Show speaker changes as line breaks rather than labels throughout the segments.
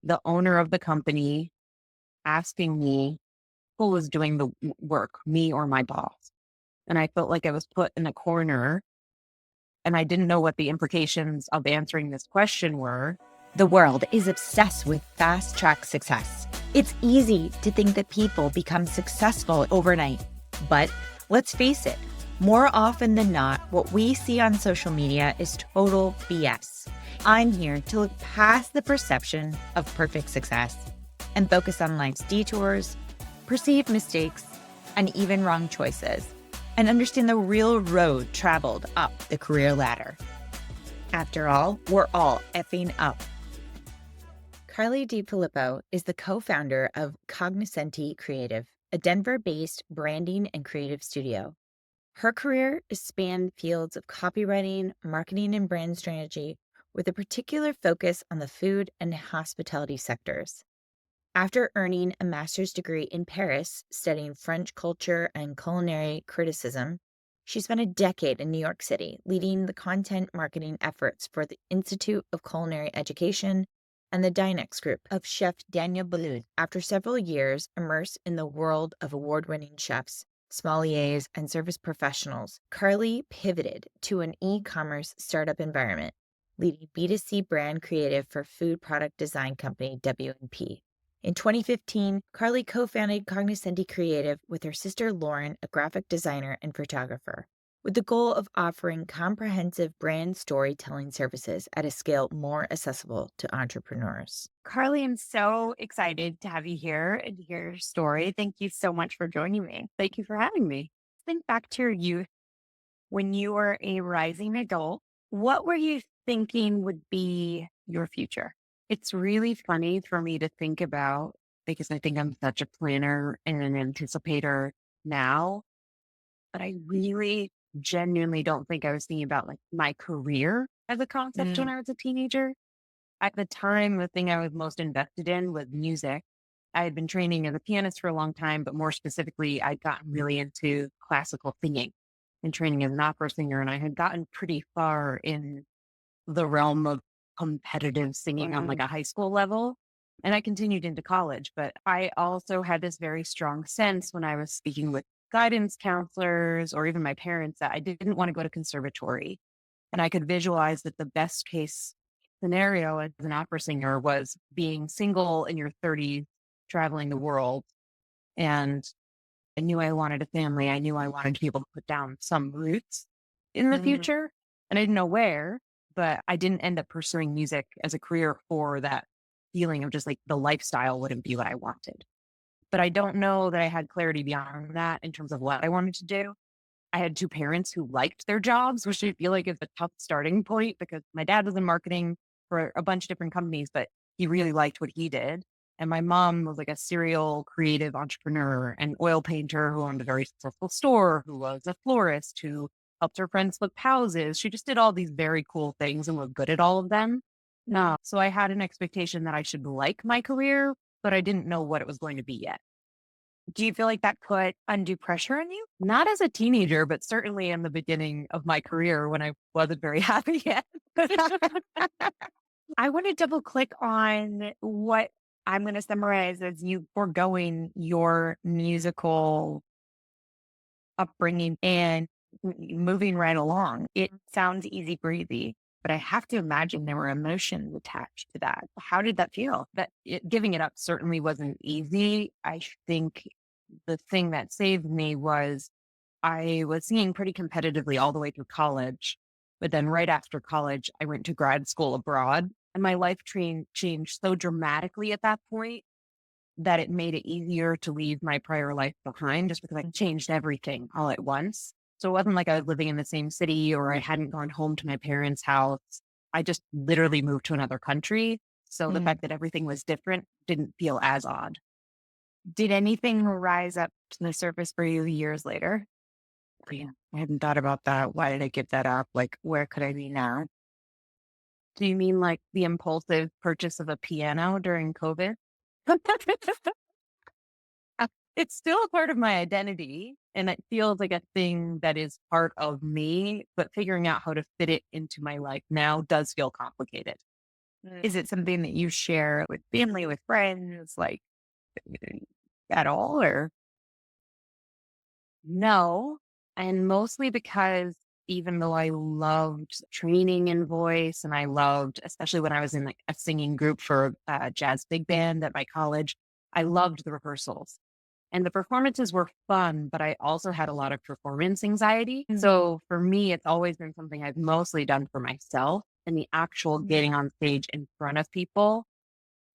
the owner of the company asking me who was doing the work, me or my boss. And I felt like I was put in a corner and I didn't know what the implications of answering this question were.
The world is obsessed with fast track success. It's easy to think that people become successful overnight. But let's face it, more often than not, what we see on social media is total BS. I'm here to look past the perception of perfect success and focus on life's detours, perceived mistakes, and even wrong choices, and understand the real road traveled up the career ladder. After all, we're all effing up. Carly DeFilippo is the co-founder of Cognoscenti Creative, a Denver-based branding and creative studio. Her career has spanned fields of copywriting, marketing, and brand strategy, with a particular focus on the food and hospitality sectors. After earning a master's degree in Paris, studying French culture and culinary criticism, she spent a decade in New York City, leading the content marketing efforts for the Institute of Culinary Education and the Dinex group of chef Daniel Boulud. After several years immersed in the world of award-winning chefs, sommeliers, and service professionals, Carly pivoted to an e-commerce startup environment, leading B2C brand creative for food product design company W&P. In 2015, Carly co-founded Cognoscenti Creative with her sister Lauren, a graphic designer and photographer, with the goal of offering comprehensive brand storytelling services at a scale more accessible to entrepreneurs.
Carly, I'm so excited to have you here and hear your story. Thank you so much for joining me. Thank you for having me. Think back to your youth when you were a rising adult. What were you thinking would be your future? It's really funny for me to think about because I think I'm such a planner and an anticipator now, but I really genuinely don't think I was thinking about like my career as a concept when I was a teenager. At the time, the thing I was most invested in was music. I had been training as a pianist for a long time, but more specifically, I'd gotten really into classical singing and training as an opera singer. And I had gotten pretty far in the realm of competitive singing on like a high school level. And I continued into college, but I also had this very strong sense when I was speaking with guidance counselors or even my parents that I didn't want to go to conservatory. And I could visualize that the best case scenario as an opera singer was being single in your 30s, traveling the world. And I knew I wanted a family. I knew I wanted to be able to put down some roots in the future. And I didn't know where, but I didn't end up pursuing music as a career for that feeling of just like the lifestyle wouldn't be what I wanted. But I don't know that I had clarity beyond that in terms of what I wanted to do. I had two parents who liked their jobs, which I feel like is a tough starting point because my dad was in marketing for a bunch of different companies, but he really liked what he did. And my mom was like a serial creative entrepreneur and oil painter who owned a very successful store, who was a florist, who helped her friends flip houses. She just did all these very cool things and was good at all of them. No. So I had an expectation that I should like my career, but I didn't know what it was going to be yet.
Do you feel like that put undue pressure on you?
Not as a teenager, but certainly in the beginning of my career when I wasn't very happy yet.
I want to double click on what I'm going to summarize as you foregoing your musical upbringing and moving right along. It sounds easy breezy, but I have to imagine there were emotions attached to that. How did that feel?
Giving it up certainly wasn't easy. I think the thing that saved me was I was singing pretty competitively all the way through college. But then right after college, I went to grad school abroad and my life changed so dramatically at that point that it made it easier to leave my prior life behind just because I changed everything all at once. So it wasn't like I was living in the same city or I hadn't gone home to my parents' house. I just literally moved to another country. So the fact that everything was different didn't feel as odd.
Did anything rise up to the surface for you years later?
Yeah, I hadn't thought about that. Why did I give that up? Like, where could I be now? Do you mean like the impulsive purchase of a piano during COVID? It's still a part of my identity and it feels like a thing that is part of me, but figuring out how to fit it into my life now does feel complicated.
Is it something that you share with family, with friends, like at all? Or
No. And mostly because even though I loved training in voice and I loved, especially when I was in like a singing group for a jazz big band at my college, I loved the rehearsals and the performances were fun, but I also had a lot of performance anxiety. So for me, it's always been something I've mostly done for myself, and the actual getting on stage in front of people,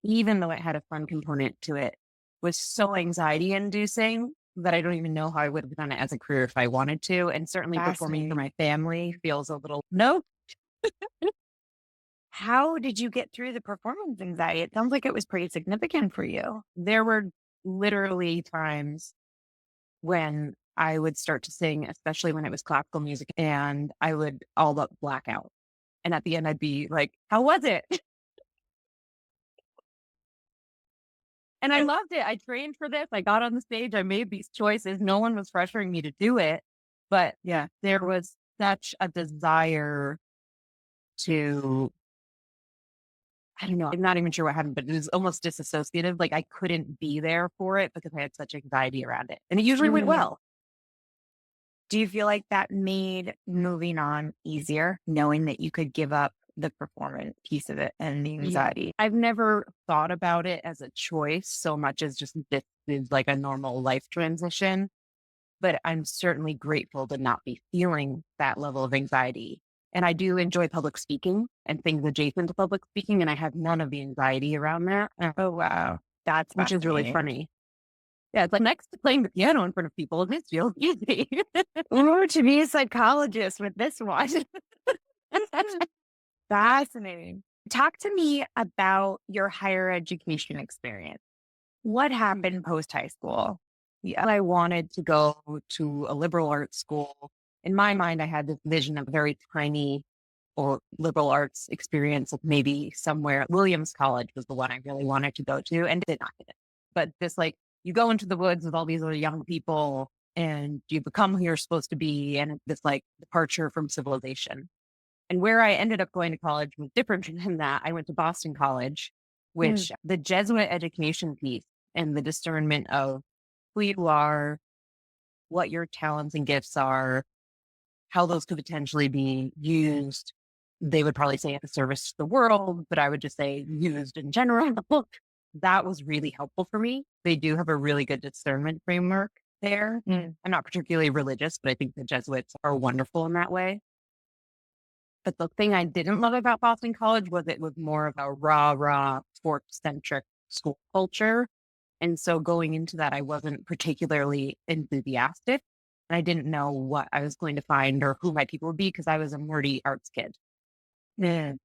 even though it had a fun component to it, was so anxiety inducing that I don't even know how I would have done it as a career if I wanted to. And certainly performing for
fascinating.
my family feels a little, no.
How did you get through the performance anxiety? It sounds like it was pretty significant for you.
There were literally times when I would start to sing, especially when it was classical music, and I would all but black out. And at the end, I'd be like, how was it? And I loved it. I trained for this. I got on the stage. I made these choices. No one was pressuring me to do it. But
Yeah.
there was such a desire to, I don't know, I'm not even sure what happened, but it was almost disassociative. Like I couldn't be there for it because I had such anxiety around it. And it usually went well.
Do you feel like that made moving on easier, knowing that you could give up the performance piece of it and the anxiety?
I've never thought about it as a choice so much as just this is like a normal life transition. But I'm certainly grateful to not be feeling that level of anxiety. And I do enjoy public speaking and things adjacent to public speaking, and I have none of the anxiety around that,
Oh, wow. That's
which is really
fascinating.
funny. Yeah, it's like next to playing the piano in front of people, this feels easy.
Ooh, to be a psychologist with this one. Fascinating. Talk to me about your higher education experience. What happened post high school?
Yeah, I wanted to go to a liberal arts school. In my mind, I had this vision of a very tiny or liberal arts experience, like maybe somewhere. Williams College was the one I really wanted to go to and did not get it. But this, like, you go into the woods with all these other young people and you become who you're supposed to be. And it's this like departure from civilization. And where I ended up going to college was different than that. I went to Boston College, which the Jesuit education piece and the discernment of who you are, what your talents and gifts are, how those could potentially be used. They would probably say at the service to the world, but I would just say used in general. That was really helpful for me. They do have a really good discernment framework there. I'm not particularly religious, but I think the Jesuits are wonderful in that way. But the thing I didn't love about Boston College was it was more of a rah, sports centric school culture. And so going into that, I wasn't particularly enthusiastic. And I didn't know what I was going to find or who my people would be because I was a nerdy arts kid. And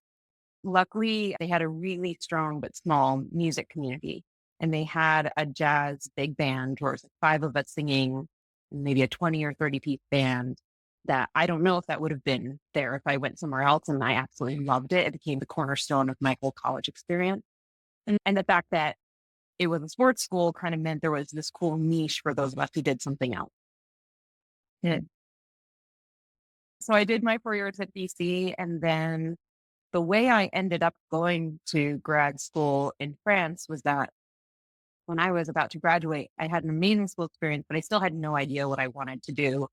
luckily, they had a really strong but small music community. And they had a jazz big band where it was like five of us singing, maybe a 20 or 30 piece band that I don't know if that would have been there if I went somewhere else. And I absolutely loved it. It became the cornerstone of my whole college experience. And the fact that it was a sports school kind of meant there was this cool niche for those of us who did something else. So I did my 4 years at BC. And then the way I ended up going to grad school in France was that when I was about to graduate, I had an amazing school experience, but I still had no idea what I wanted to do.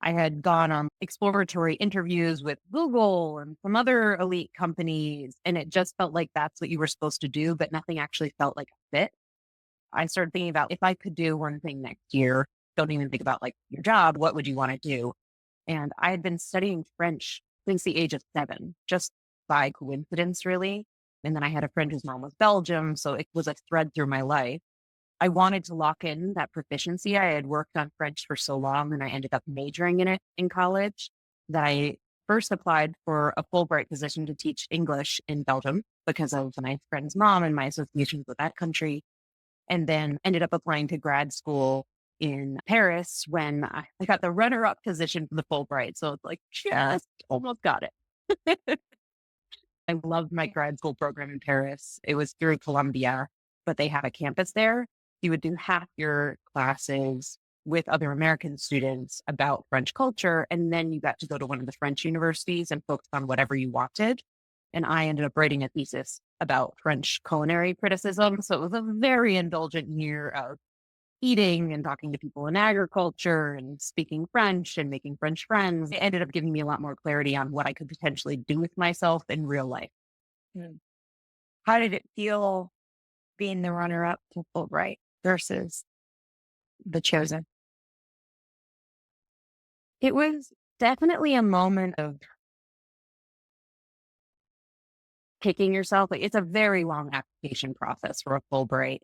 I had gone on exploratory interviews with Google and some other elite companies, and it just felt like that's what you were supposed to do, but nothing actually felt like a fit. I started thinking about if I could do one thing next year, don't even think about like your job, what would you want to do? And I had been studying French since the age of 7, just by coincidence, really. And then I had a friend whose mom was Belgium, so it was a thread through my life. I wanted to lock in that proficiency. I had worked on French for so long and I ended up majoring in it in college that I first applied for a Fulbright position to teach English in Belgium because of my friend's mom and my associations with that country. And then ended up applying to grad school in Paris when I got the runner-up position for the Fulbright. So it's like just almost got it. I loved my grad school program in Paris. It was through Columbia, but they have a campus there. You would do half your classes with other American students about French culture. And then you got to go to one of the French universities and focus on whatever you wanted. And I ended up writing a thesis about French culinary criticism. So it was a very indulgent year of eating and talking to people in agriculture and speaking French and making French friends. It ended up giving me a lot more clarity on what I could potentially do with myself in real life.
Mm. How did it feel being the runner up to Fulbright versus the chosen?
It was definitely a moment of kicking yourself. Like, it's a very long application process for a Fulbright.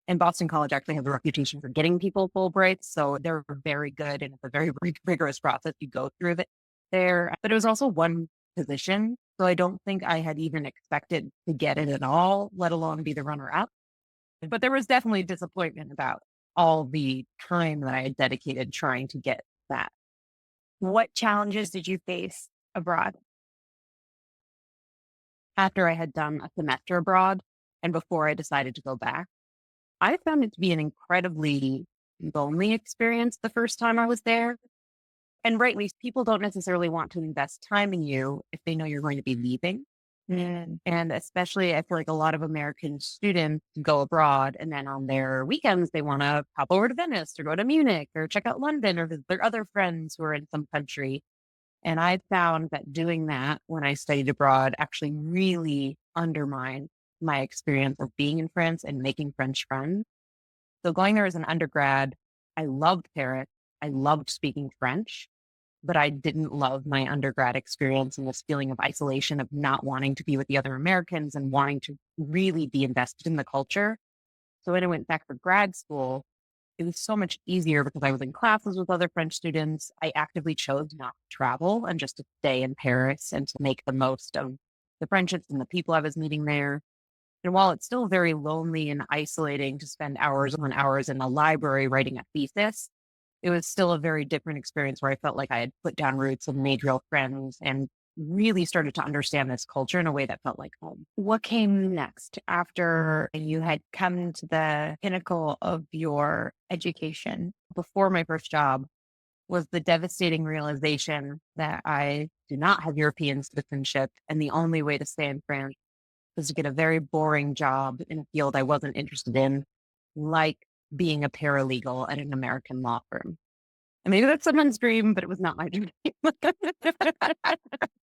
And Boston College actually has a reputation for getting people Fulbrights. So they're very good and it's a very rigorous process you go through there. But it was also one position. So I don't think I had even expected to get it at all, let alone be the runner up. But there was definitely disappointment about all the time that I had dedicated trying to get that.
What challenges did you face abroad?
After I had done a semester abroad and before I decided to go back, I found it to be an incredibly lonely experience the first time I was there. And rightly, people don't necessarily want to invest time in you if they know you're going to be leaving.
Mm.
And especially, I feel like a lot of American students go abroad and then on their weekends, they want to pop over to Venice or go to Munich or check out London or visit their other friends who are in some country. And I found that doing that when I studied abroad actually really undermined my experience of being in France and making French friends. So going there as an undergrad, I loved Paris. I loved speaking French, but I didn't love my undergrad experience and this feeling of isolation of not wanting to be with the other Americans and wanting to really be invested in the culture. So when I went back for grad school, it was so much easier because I was in classes with other French students. I actively chose not to travel and just to stay in Paris and to make the most of the friendships and the people I was meeting there. And while it's still very lonely and isolating to spend hours on hours in the library writing a thesis, it was still a very different experience where I felt like I had put down roots and made real friends and really started to understand this culture in a way that felt like home.
What came next after you had come to the pinnacle of your education?
Before my first job was the devastating realization that I do not have European citizenship. And the only way to stay in France was to get a very boring job in a field I wasn't interested in, like being a paralegal at an American law firm. And maybe that's someone's dream, but it was not my dream.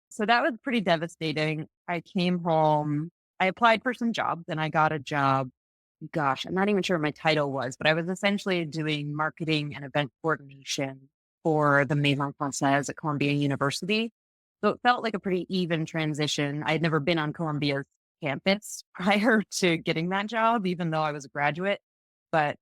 So that was pretty devastating. I came home, I applied for some jobs and I got a job. Gosh, I'm not even sure what my title was, but I was essentially doing marketing and event coordination for the Maison Francaise at Columbia University. So it felt like a pretty even transition. I had never been on Columbia's campus prior to getting that job, even though I was a graduate. But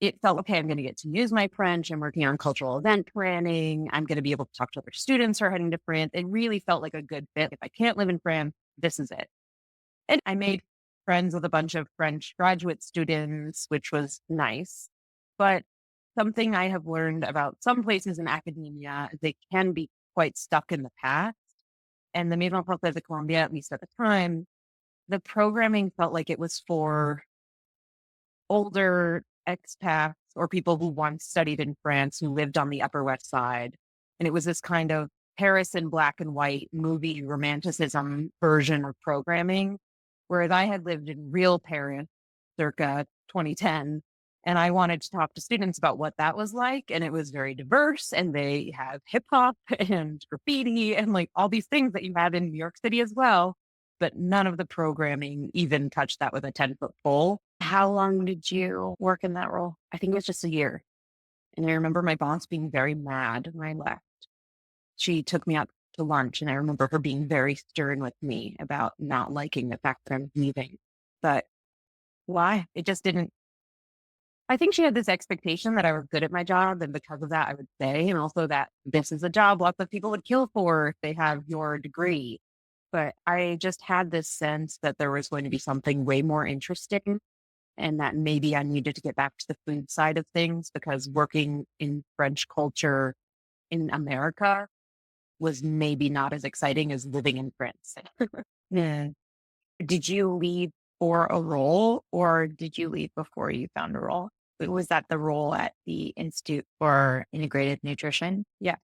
it felt, okay, I'm going to get to use my French. I'm working on cultural event planning. I'm going to be able to talk to other students who are heading to France. It really felt like a good fit. If I can't live in France, this is it. And I made friends with a bunch of French graduate students, which was nice. But something I have learned about some places in academia is they can be quite stuck in the past. And the Maison Francaise de Columbia, at least at the time, the programming felt like it was for older expats or people who once studied in France who lived on the Upper West Side. And it was this kind of Paris in black and white movie romanticism version of programming. Whereas I had lived in real Paris circa 2010, and I wanted to talk to students about what that was like. And it was very diverse, and they have hip hop and graffiti and like all these things that you have in New York City as well. But none of the programming even touched that with a 10-foot pole.
How long did you work in that role?
I think it was just a year. And I remember my boss being very mad when I left. She took me out to lunch, and I remember her being very stern with me about not liking the fact that I'm leaving. But
Why?
it just didn't. I think she had this expectation that I was good at my job, and because of that, I would stay. And also that this is a job lots of people would kill for if they have your degree. But I just had this sense that there was going to be something way more interesting and that maybe I needed to get back to the food side of things because working in French culture in America was maybe not as exciting as living in France.
Yeah. Did you leave for a role or did you leave before you found a role? Was that the role at the Institute for Integrated Nutrition?
Yeah.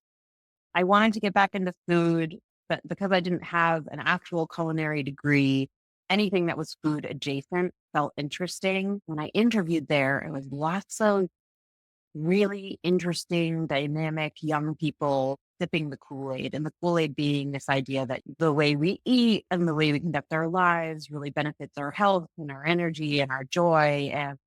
I wanted to get back into food. But because I didn't have an actual culinary degree, anything that was food adjacent felt interesting. When I interviewed there, it was lots of really interesting, dynamic young people sipping the Kool-Aid, and the Kool-Aid being this idea that the way we eat and the way we conduct our lives really benefits our health and our energy and our joy. And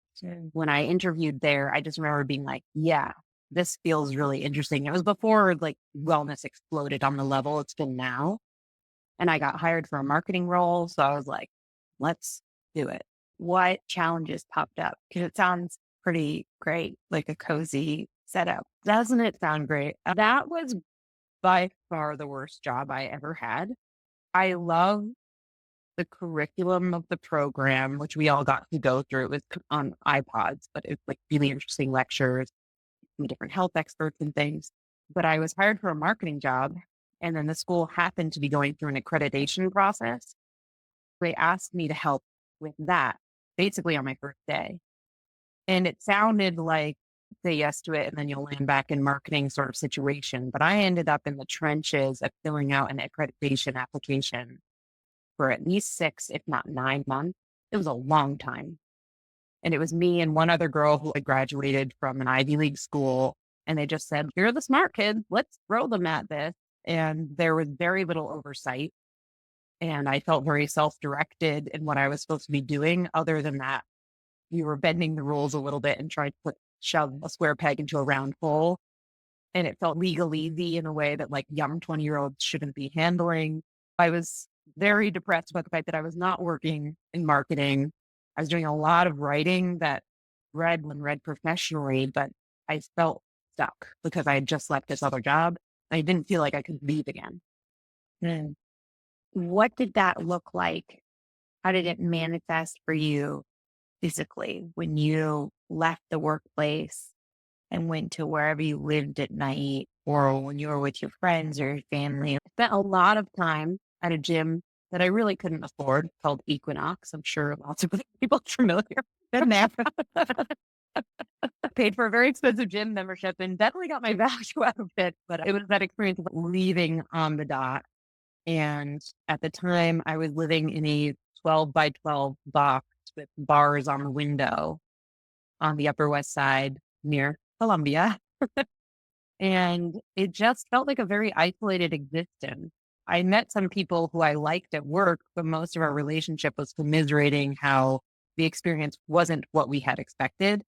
when I interviewed there, I just remember being like, yeah, this feels really interesting. It was before like wellness exploded on the level it's been now. And I got hired for a marketing role. So I was like, let's do it. What challenges popped up? Because it sounds pretty great, like a cozy setup. Doesn't it sound great? That was by far the worst job I ever had. I love the curriculum of the program, which we all got to go through. It was on iPods, but it's like really interesting lectures from different health experts and things. But I was hired for a marketing job, and then the school happened to be going through an accreditation process. They asked me to help with that basically on my first day. And it sounded like say yes to it and then you'll land back in marketing sort of situation. But I ended up in the trenches of filling out an accreditation application for at least 6, if not 9 months. It was a long time. And it was me and one other girl who had graduated from an Ivy League school. And they just said, "You're the smart kids. Let's throw them at this." And there was very little oversight. And I felt very self-directed in what I was supposed to be doing. Other than that, we were bending the rules a little bit and trying to shove a square peg into a round hole. And it felt legalese in a way that like young 20-year-olds shouldn't be handling. I was very depressed about the fact that I was not working in marketing. I was doing a lot of writing that read professionally, but I felt stuck because I had just left this other job. I didn't feel like I could leave again.
Mm. What did that look like? How did it manifest for you physically when you left the workplace and went to wherever you lived at night or when you were with your friends or your family?
I spent a lot of time at a gym that I really couldn't afford called Equinox. I'm sure lots of people are familiar.
Been there.
Paid for a very expensive gym membership and definitely got my value out of it. But it was that experience of leaving on the dot. And at the time, I was living in a 12 by 12 box with bars on the window on the Upper West Side near Columbia. And it just felt like a very isolated existence. I met some people who I liked at work, but most of our relationship was commiserating how the experience wasn't what we had expected.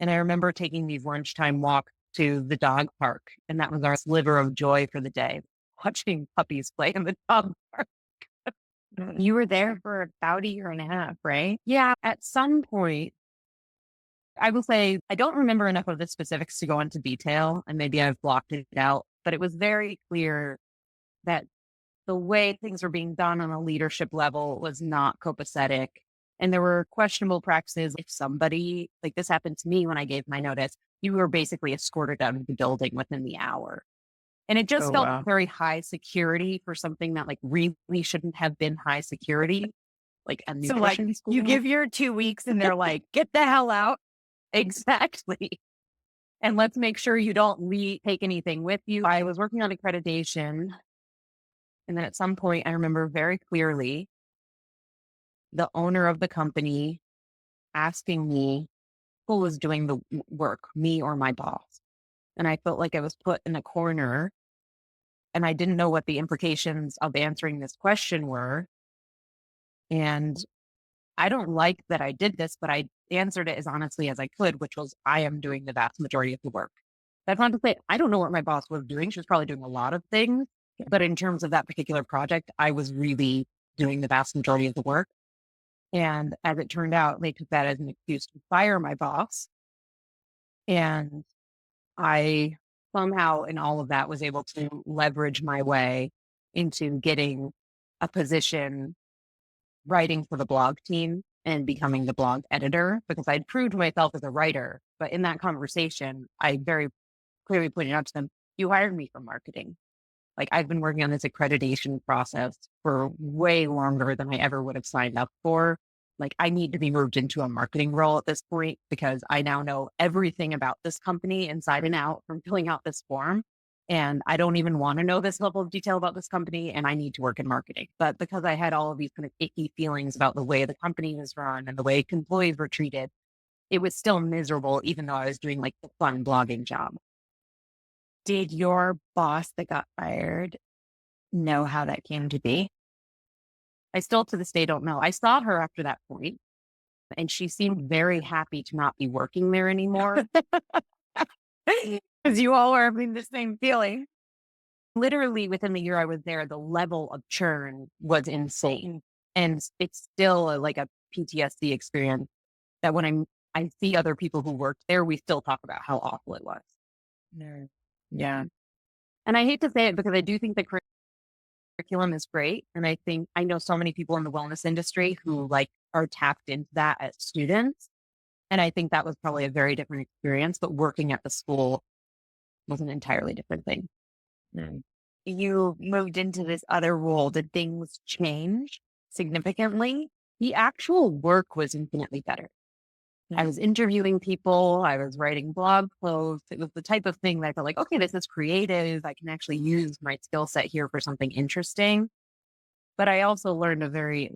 And I remember taking these lunchtime walks to the dog park, and that was our sliver of joy for the day, watching puppies play in the dog park.
You were there for about a year and a half, right?
Yeah, at some point, I will say I don't remember enough of the specifics to go into detail, and maybe I've blocked it out, but it was very clear that the way things were being done on a leadership level was not copacetic. And there were questionable practices. If somebody, like this happened to me when I gave my notice, you were basically escorted out of the building within the hour. And it just
Oh,
felt
wow.
very high security for something that like really shouldn't have been high security, like a
So like
nutrition school.
you give your 2 weeks and they're like, get the hell out.
Exactly. And let's make sure you don't take anything with you. I was working on accreditation. And then at some point, I remember very clearly the owner of the company asking me who was doing the work, me or my boss. And I felt like I was put in a corner and I didn't know what the implications of answering this question were. And I don't like that I did this, but I answered it as honestly as I could, which was I am doing the vast majority of the work. That's not to say I don't know what my boss was doing. She was probably doing a lot of things. But in terms of that particular project, I was really doing the vast majority of the work. And as it turned out, they took that as an excuse to fire my boss. And I somehow in all of that was able to leverage my way into getting a position writing for the blog team and becoming the blog editor because I'd proved myself as a writer. But in that conversation, I very clearly pointed out to them, you hired me for marketing. Like I've been working on this accreditation process for way longer than I ever would have signed up for. Like I need to be moved into a marketing role at this point because I now know everything about this company inside and out from filling out this form. and I don't even want to know this level of detail about this company, and I need to work in marketing. But because I had all of these kind of icky feelings about the way the company was run and the way employees were treated, it was still miserable, even though I was doing like the fun blogging job.
Did your boss that got fired know how that came to be?
I still to this day don't know. I saw her after that point, and she seemed very happy to not be working there anymore.
Because you all were having the same feeling.
Literally within the year I was there, the level of churn was insane. And it's still like a PTSD experience that when I see other people who worked there, we still talk about how awful it was.
Yeah.
And I hate to say it because I do think the curriculum is great. And I know so many people in the wellness industry who like are tapped into that as students. And I think that was probably a very different experience, but working at the school was an entirely different thing.
You moved into this other role. Did things change significantly?
The actual work was infinitely better. I was interviewing people. I was writing blog posts. It was the type of thing that I felt like, okay, this is creative. I can actually use my skill set here for something interesting. But I also learned a very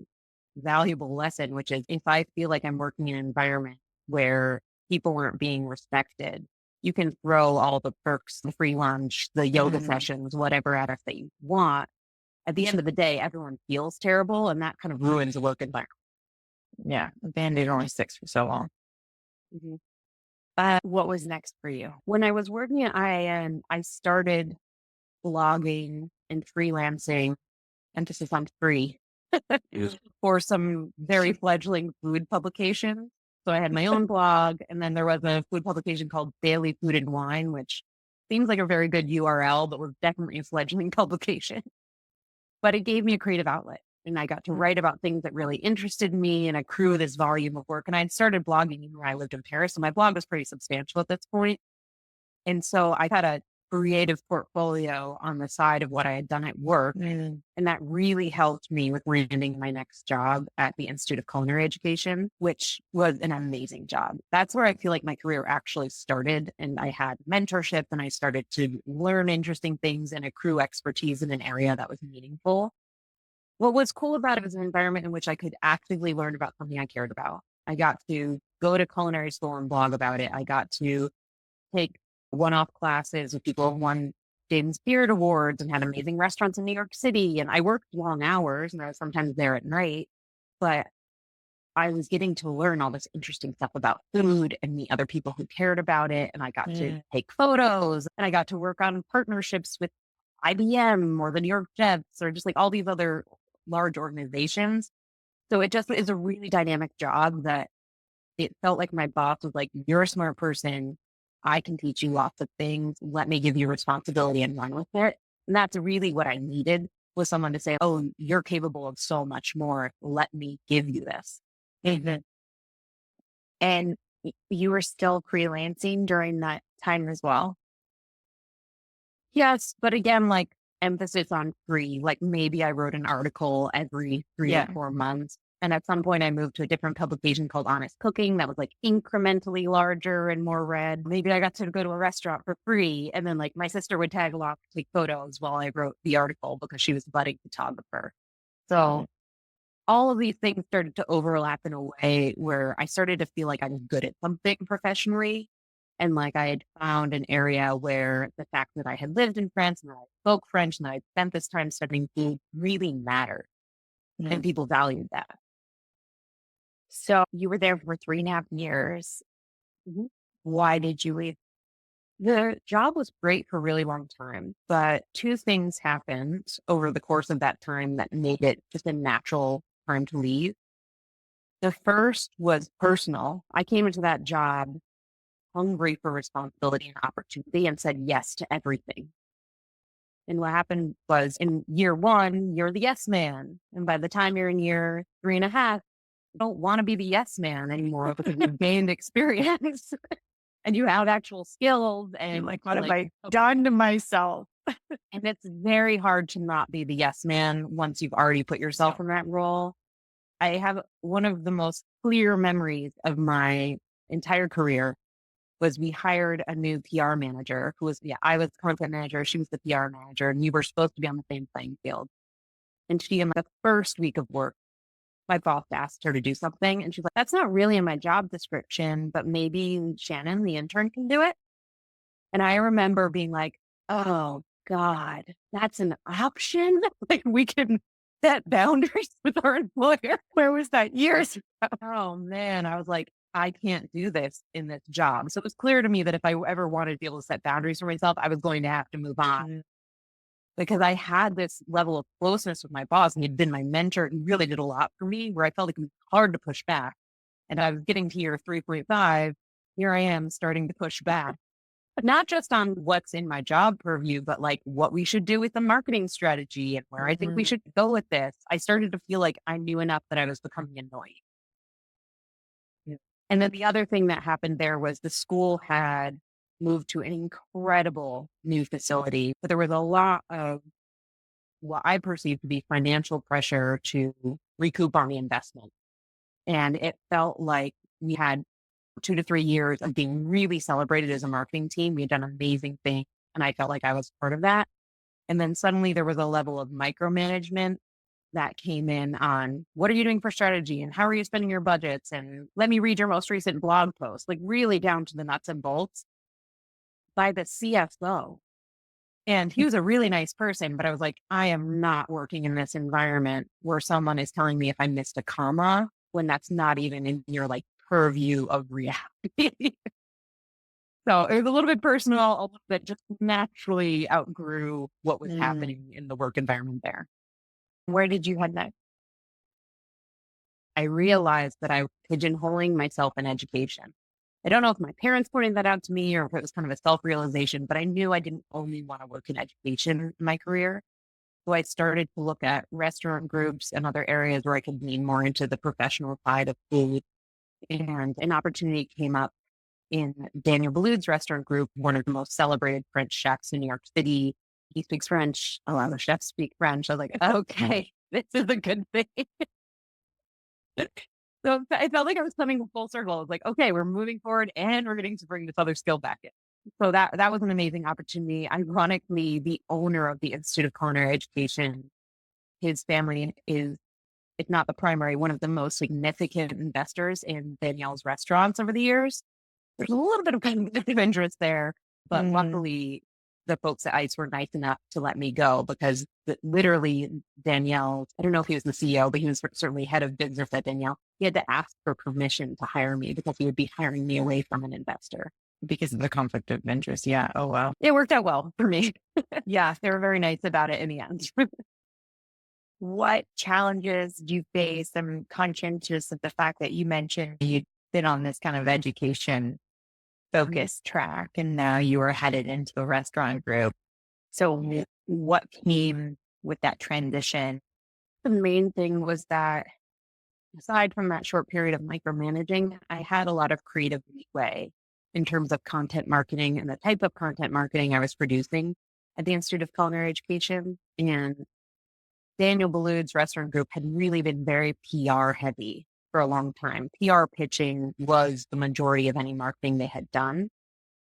valuable lesson, which is if I feel like I'm working in an environment where people aren't being respected, you can throw all the perks, the free lunch, the yoga sessions, whatever at us that you want. At the end of the day, everyone feels terrible, and that kind of ruins a work environment.
Yeah. The Band-Aid only sticks for so long. What was next for you?
When I was working at IAN, I started blogging and freelancing, emphasis on free, for some very fledgling food publications. So I had my own blog, and then there was a food publication called Daily Food and Wine, which seems like a very good URL, but was definitely a fledgling publication. But it gave me a creative outlet, and I got to write about things that really interested me and accrue this volume of work. And I'd started blogging when I lived in Paris, so my blog was pretty substantial at this point. And so I had a creative portfolio on the side of what I had done at work. And that really helped me with landing my next job at the Institute of Culinary Education, which was an amazing job. That's where I feel like my career actually started. And I had mentorship, and I started to learn interesting things and accrue expertise in an area that was meaningful. What was cool about it was an environment in which I could actively learn about something I cared about. I got to go to culinary school and blog about it. I got to take one-off classes with people who won Dayton Spirit Awards and had amazing restaurants in New York City. And I worked long hours, and I was sometimes there at night, but I was getting to learn all this interesting stuff about food and meet other people who cared about it. And I got to take photos, and I got to work on partnerships with IBM or the New York Jets or just like all these other large organizations. So it just is a really dynamic job that it felt like my boss was like, you're a smart person. I can teach you lots of things. Let me give you responsibility and run with it. And that's really what I needed, was someone to say, oh, you're capable of so much more. Let me give you this.
And you were still freelancing during that time as well?
Yes. But again, like emphasis on free, like maybe I wrote an article every 3 or 4 months. And at some point I moved to a different publication called Honest Cooking that was like incrementally larger and more read. Maybe I got to go to a restaurant for free. And then like my sister would tag along, take photos while I wrote the article because she was a budding photographer. So all of these things started to overlap in a way where I started to feel like I was good at something professionally. And like I had found an area where the fact that I had lived in France and that I spoke French and that I'd spent this time studying food really mattered. And people valued that.
So you were there for 3.5 years. Why did you leave?
The job was great for a really long time, but two things happened over the course of that time that made it just a natural time to leave. The first was personal. I came into that job hungry for responsibility and opportunity and said yes to everything. And what happened was in year one, you're the yes man. And by the time you're in year 3.5, you don't want to be the yes man anymore because you've gained experience and you have actual skills. And
Like, what have I done to myself?
and it's very hard to not be the yes man once you've already put yourself in that role. I have one of the most clear memories of my entire career
was we hired a new PR manager who was, yeah, I was the content manager. She was the PR manager, and we were supposed to be on the same playing field. And she, in the first week of work, my boss asked her to do something. And she's like, that's not really in my job description, but maybe Shannon, the intern, can do it. And I remember being like, oh God, that's an option. Like we can set boundaries with our employer. Where was that years ago? Oh man. I was like, I can't do this in this job. So it was clear to me that if I ever wanted to be able to set boundaries for myself, I was going to have to move on because I had this level of closeness with my boss and he'd been my mentor. He really did a lot for me where I felt like it was hard to push back. And I was getting to year 3.5. Here I am starting to push back, not just on what's in my job purview, but like what we should do with the marketing strategy and where I think we should go with this. I started to feel like I knew enough that I was becoming annoying. Yeah. And then the other thing that happened there was the school had moved to an incredible new facility, but there was a lot of what I perceived to be financial pressure to recoup on the investment. And it felt like we had 2 to 3 years of being really celebrated as a marketing team. We had done amazing things, and I felt like I was part of that. And then suddenly there was a level of micromanagement that came in on what are you doing for strategy and how are you spending your budgets? And let me read your most recent blog post, like really down to the nuts and bolts by the CFO. And he was a really nice person, but I was like, I am not working in this environment where someone is telling me if I missed a comma when that's not even in your like purview of reality. So it was a little bit personal, a little bit just naturally outgrew what was happening in the work environment there. Where did you head next? I realized that I was pigeonholing myself in education. I don't know if my parents pointed that out to me or if it was kind of a self-realization, but I knew I didn't only want to work in education in my career. So I started to look at restaurant groups and other areas where I could lean more into the professional side of food. And an opportunity came up in Daniel Boulud's restaurant group, one of the most celebrated French chefs in New York City. He speaks French. A lot of chefs speak French. I was like, okay, this is a good thing. So I felt like I was coming full circle. I was like, okay, we're moving forward and we're getting to bring this other skill back in. So that was an amazing opportunity. Ironically, the owner of the Institute of Culinary Education, his family is, if not the primary, one of the most significant investors in Danielle's restaurants over the years. There's a little bit of competitive interest there, but luckily the folks at ICE were nice enough to let me go because literally Danielle, I don't know if he was the CEO, but he was certainly head of business at Danielle. He had to ask for permission to hire me because he would be hiring me away from an investor.
Because of the conflict of interest. Yeah. Oh, wow.
It worked out well for me. Yeah, they were very nice about it in the end.
What challenges do you face? I'm conscientious of the fact that you mentioned you'd been on this kind of education focused track and now you are headed into the restaurant group. So what came with that transition?
The main thing was that aside from that short period of micromanaging, I had a lot of creative leeway in terms of content marketing and the type of content marketing I was producing at the Institute of Culinary Education. And Daniel Boulud's restaurant group had really been very PR heavy for a long time. PR pitching was the majority of any marketing they had done.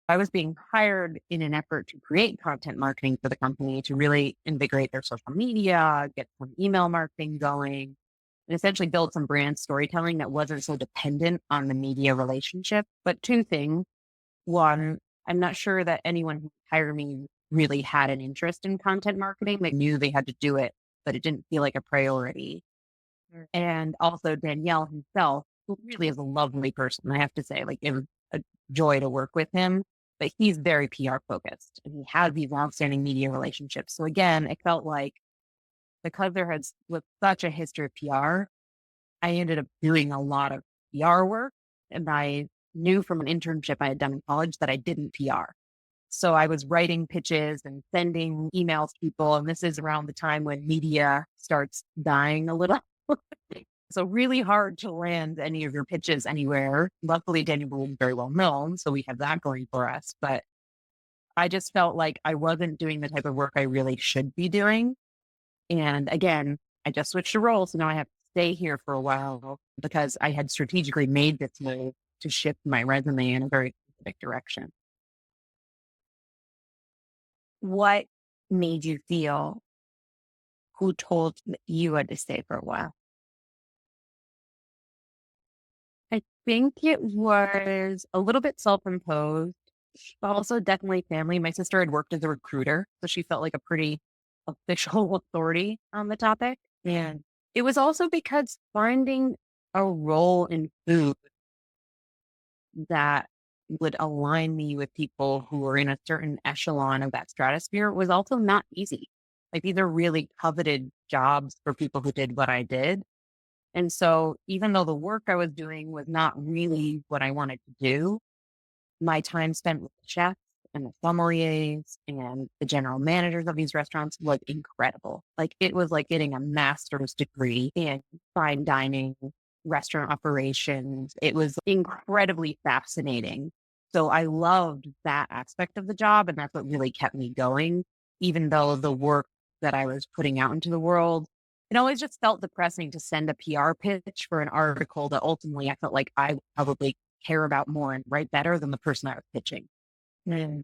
I was being hired in an effort to create content marketing for the company to really invigorate their social media, get some email marketing going, and essentially build some brand storytelling that wasn't so dependent on the media relationship. But two things. One, I'm not sure that anyone who hired me really had an interest in content marketing. They knew they had to do it, but it didn't feel like a priority. And also Danielle himself, who really is a lovely person, I have to say, like it was a joy to work with him, but he's very PR focused and he has these longstanding media relationships. So again, it felt like because there was such a history of PR, I ended up doing a lot of PR work, and I knew from an internship I had done in college that I didn't PR. So I was writing pitches and sending emails to people. And this is around the time when media starts dying a little. So really hard to land any of your pitches anywhere. Luckily, Daniel was very well known, so we have that going for us. But I just felt like I wasn't doing the type of work I really should be doing. And again, I just switched to roles. So now I have to stay here for a while because I had strategically made this move to shift my resume in a very
specific direction. What made you feel who told you had to stay for a while? I think it was a little bit self-imposed, but also definitely family. My sister had worked as a recruiter, so she felt like a pretty official authority on the topic. And it was also because finding a role in food that would align me with people who were in a certain echelon of that stratosphere was also not easy. Like these are really coveted jobs for people who did what I did. And so even though the work I was doing was not really what I wanted to do, my time spent with the chefs and the sommeliers and the general managers of these restaurants was incredible. Like it was like getting a master's degree in fine dining, restaurant operations. It was incredibly fascinating. So I loved that aspect of the job. And that's what really kept me going, even though the work that I was putting out into the world, it always just felt depressing to send a PR pitch for an article that ultimately I felt like I would probably care about more and write better than the person I was pitching.
Mm,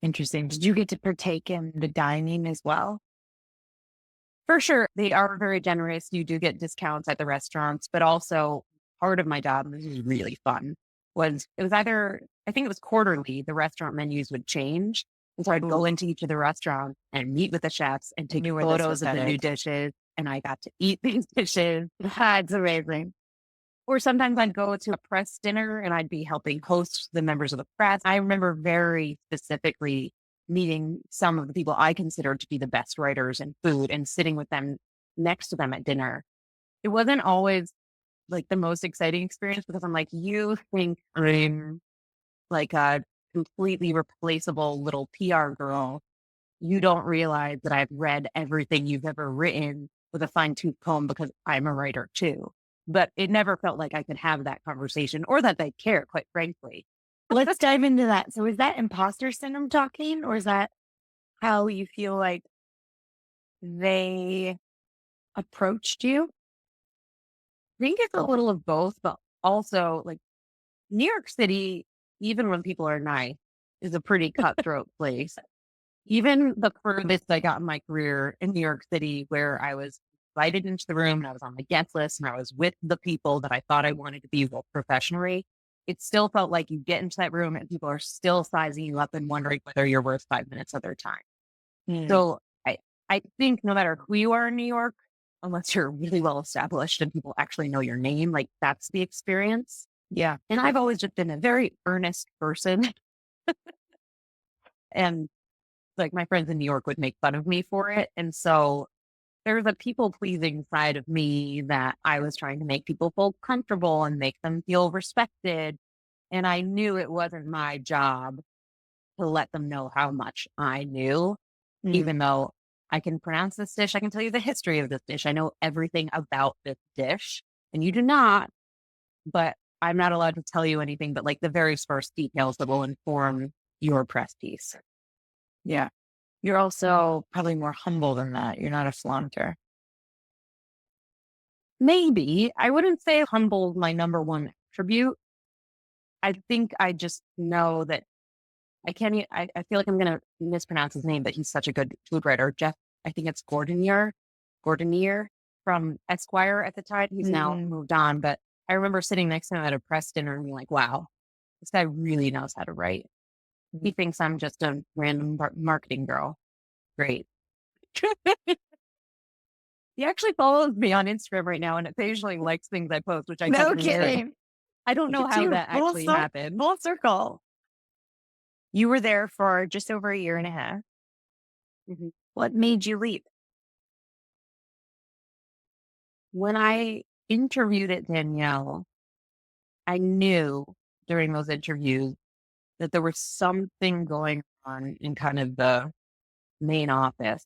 interesting. Did you get to partake in the dining as well?
For sure, they are very generous. You do get discounts at the restaurants, but also part of my job, and this was really fun, was it was either, I think it was quarterly, the restaurant menus would change. And so I'd go into each of the restaurants and meet with the chefs and take
You were the
photos of the new
synthetic.
dishes. And I got to eat these dishes.
That's amazing.
Or sometimes I'd go to a press dinner and I'd be helping host the members of the press. I remember very specifically meeting some of the people I considered to be the best writers in food and sitting with them next to them at dinner. It wasn't always like the most exciting experience because I'm like, you think I'm like a completely replaceable little PR girl. You don't realize that I've read everything you've ever written with a fine tooth comb because I'm a writer too. But it never felt like I could have that conversation or that they care, quite frankly.
Let's dive into that. So is that imposter syndrome talking, or is that how you feel like they approached you?
I think it's a little of both, but also like New York City, even when people are nice, is a pretty cutthroat place. Even the furthest I got in my career in New York City, where I was invited into the room and I was on the guest list and I was with the people that I thought I wanted to be with professionally, it still felt like you get into that room and people are still sizing you up and wondering whether you're worth 5 minutes of their time.
Mm,
So I think no matter who you are in New York, unless you're really well established and people actually know your name, like that's the experience.
yeah.
And I've always just been a very earnest person. And like my friends in New York would make fun of me for it. And so there's a people pleasing side of me that I was trying to make people feel comfortable and make them feel respected. And I knew it wasn't my job to let them know how much I knew,
Mm.
even though I can pronounce this dish. I can tell you the history of this dish. I know everything about this dish and you do not, but I'm not allowed to tell you anything but like the very first details that will inform your press piece.
Yeah. You're also probably more humble than that. You're not a flaunter.
Maybe I wouldn't say humble is my number one attribute. I think I just know that I can't, I feel like I'm going to mispronounce his name, but he's such a good food writer. Jeff, I think it's Gordonier from Esquire at the time. He's now
Mm,
moved on, but I remember sitting next to him at a press dinner and being like, wow, this guy really knows how to write. He thinks I'm just a random marketing girl. Great. He actually follows me on Instagram right now and occasionally likes things I post, which I
no
find weird.
kidding.
I don't know
Look at
how
you.
that actually happened.
Full circle. You were there for just over a year and a half.
Mhm.
What made you leave?
When I interviewed at Danielle, I knew during those interviews that there was something going on in kind of the main office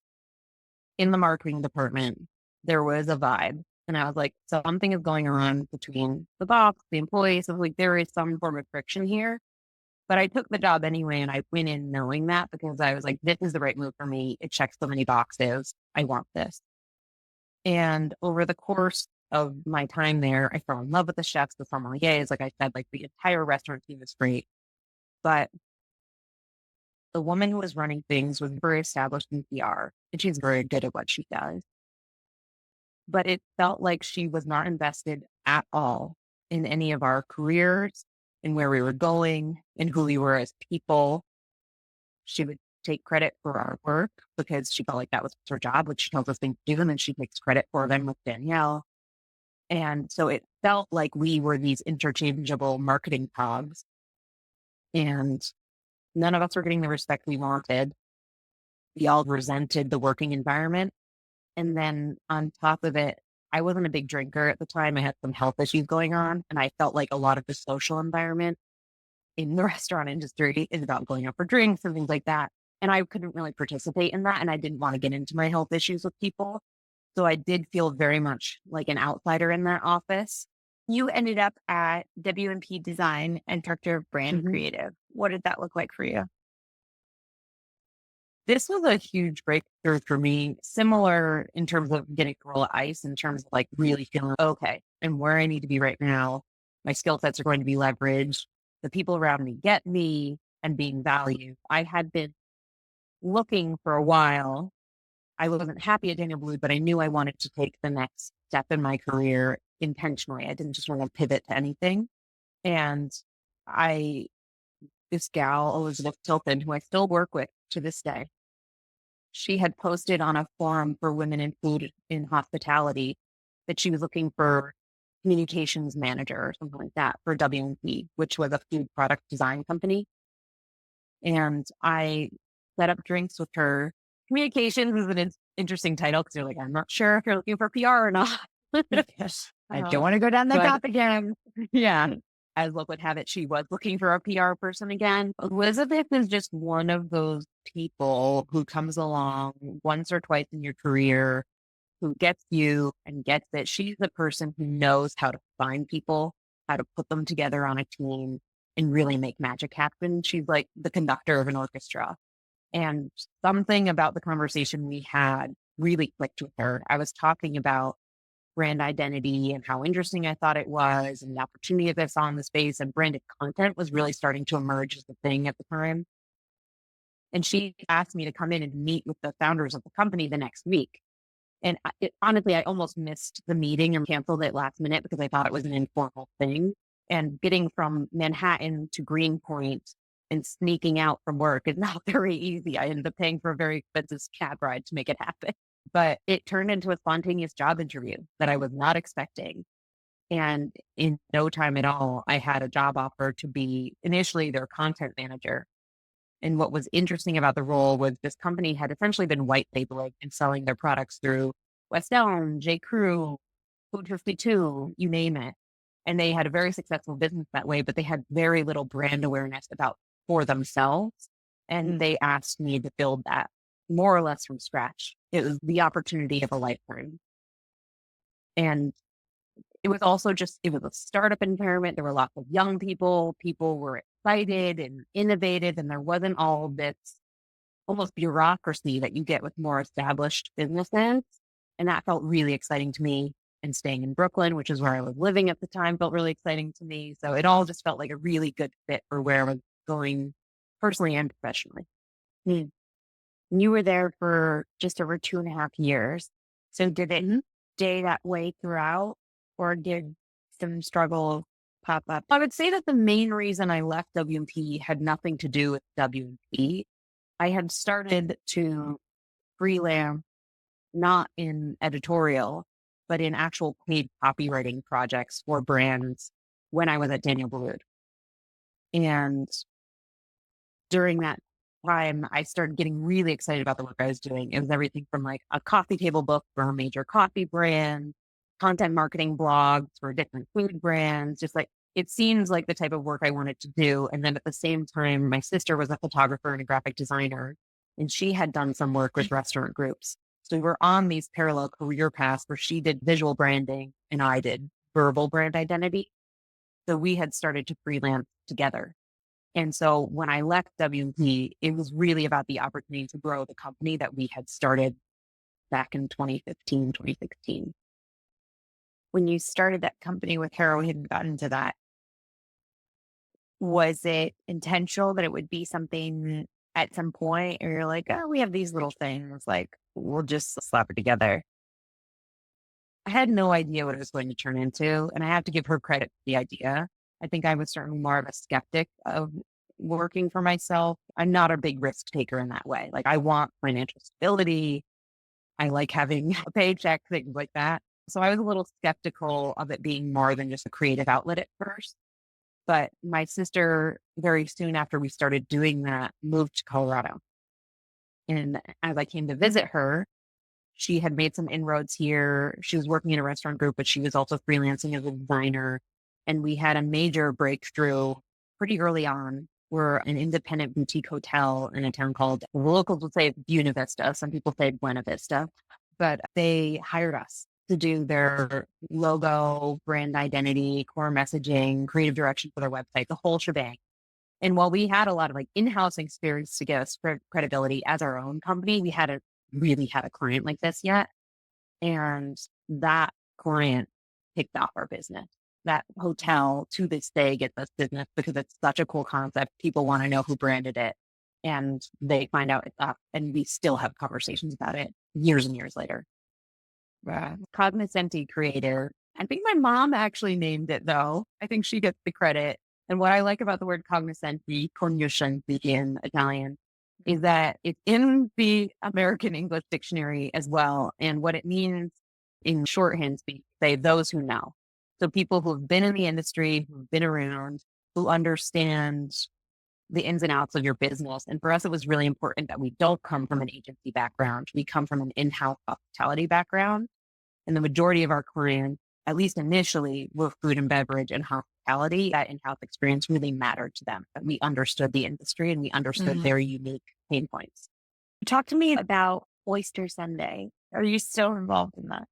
in the marketing department. There was a vibe. And I was like, something is going on between the boss, the employees. I was like, there is some form of friction here. But I took the job anyway. And I went in knowing that because I was like, this is the right move for me. It checks so many boxes. I want this. And over the course
of my time there, I fell in love with the chefs, the sommeliers. Like I said, like the entire restaurant team was great. But the woman who was running things was very established in PR and she's very good at what she does. But it felt like she was not invested at all in any of our careers, in where we were going, in who we were as people. She would take credit for our work because she felt like that was her job, which she tells us things to do, and then she takes credit for them with Danielle. And so it felt like we were these interchangeable marketing cogs, and none of us were getting the respect we wanted. We all resented the working environment. And then on top of it, I wasn't a big drinker at the time. I had some health issues going on, and I felt like a lot of the social environment in the restaurant industry is about going out for drinks and things like that. And I couldn't really participate in that. And I didn't want to get into my health issues with people. So I did feel very much like an outsider in that office.
You ended up at W&P Design and Director of Brand
Mhm.
Creative. What did that look like for you?
This was a huge breakthrough for me, similar in terms of getting to roll of ice, in terms of like really feeling okay and where I need to be right now. My skill sets are going to be leveraged. The people around me get me and being valued. I had been looking for a while. I wasn't happy at Daniel Boulud, but I knew I wanted to take the next step in my career intentionally. I didn't just want to pivot to anything. And I, this gal, Elizabeth Tilton, who I still work with to this day, she had posted on a forum for women in food in hospitality that she was looking for communications manager or something like that for W&P, which was a food product design company. And I set up drinks with her. Communications is an interesting title because you're like, I'm not sure if you're looking for PR or not.
Yes. I don't
Uh,
want to go down that
but
path again.
yeah, as luck would have it, she was looking for a PR person again. Elizabeth is just one of those people who comes along once or twice in your career, who gets you and gets it. She's the person who knows how to find people, how to put them together on a team and really make magic happen. She's like the conductor of an orchestra. And something about the conversation we had really clicked with her. I was talking about brand identity and how interesting I thought it was and the opportunity that I saw in the space, and branded content was really starting to emerge as a thing at the time. And she asked me to come in and meet with the founders of the company the next week. And honestly, I almost missed the meeting and canceled it last minute because I thought it was an informal thing. And getting from Manhattan to Greenpoint and sneaking out from work is not very easy. I ended up paying for a very expensive cab ride to make it happen. But it turned into a spontaneous job interview that I was not expecting. And in no time at all, I had a job offer to be initially their content manager. And what was interesting about the role was this company had essentially been white labeling and selling their products through West Elm, J. Crew, Food 52, you name it. And they had a very successful business that way, but they had very little brand awareness about for themselves. And they asked me to build that more or less from scratch. It was the opportunity of a lifetime. And it was also just, it was a startup environment. There were lots of young people. People were excited and innovative, and there wasn't all this almost bureaucracy that you get with more established businesses. And that felt really exciting to me. And staying in Brooklyn, which is where I was living at the time, felt really exciting to me. So it all just felt like a really good fit for where I was going personally and professionally.
Hmm. You were there for just over 2.5 years. So did it stay that way throughout, or did some struggle pop up?
I would say that the main reason I left W&P had nothing to do with W&P. I had started to freelance, not in editorial, but in actual paid copywriting projects for brands when I was at Daniel Boulud. And during that time, I started getting really excited about the work I was doing. It was everything from like a coffee table book for a major coffee brand, content marketing blogs for different food brands, just like it seems like the type of work I wanted to do. And then at the same time, my sister was a photographer and a graphic designer, and she had done some work with restaurant groups. So we were on these parallel career paths where she did visual branding and I did verbal brand identity. So we had started to freelance together. And so when I left W&P, it was really about the opportunity to grow the company that we had started back in 2015, 2016. when you started that company with her, we hadn't gotten to that. Was it intentional that it would be something at some point, or you're like, oh, we have these little things, like we'll just slap it together? I had no idea what it was going to turn into, and I have to give her credit for the idea. I think I was certainly more of a skeptic of working for myself. I'm not a big risk taker in that way. Like, I want financial stability. I like having a paycheck, things like that. So I was a little skeptical of it being more than just a creative outlet at first. But my sister, very soon after we started doing that, moved to Colorado. And as I came to visit her, she had made some inroads here. She was working in a restaurant group, but she was also freelancing as a designer. And we had a major breakthrough pretty early on. We're an independent boutique hotel in a town called, the locals would say Buena Vista. Some people say Buena Vista, but they hired us to do their logo, brand identity, core messaging, creative direction for their website, the whole shebang. And while we had a lot of like in-house experience to give us credibility as our own company, we hadn't really had a client like this yet. And that client kicked off our business. That hotel to this day gets us business because it's such a cool concept. People want to know who branded it, and they find out it's us, and we still have conversations about it years and years later. Cognoscenti Creative. I think my mom actually named it, though. I think she gets the credit. And what I like about the word cognoscenti in Italian, is that it's in the American English dictionary as well. And what it means in shorthand speak, say those who know. So people who have been in the industry, who've been around, who understand the ins and outs of your business. And for us, it was really important that we don't come from an agency background. We come from an in-house hospitality background. And the majority of our clients, at least initially, were food and beverage and hospitality. That in-house experience really mattered to them. That we understood the industry and we understood their unique pain points.
Talk to me about Oyster Sunday. Are you still involved in that?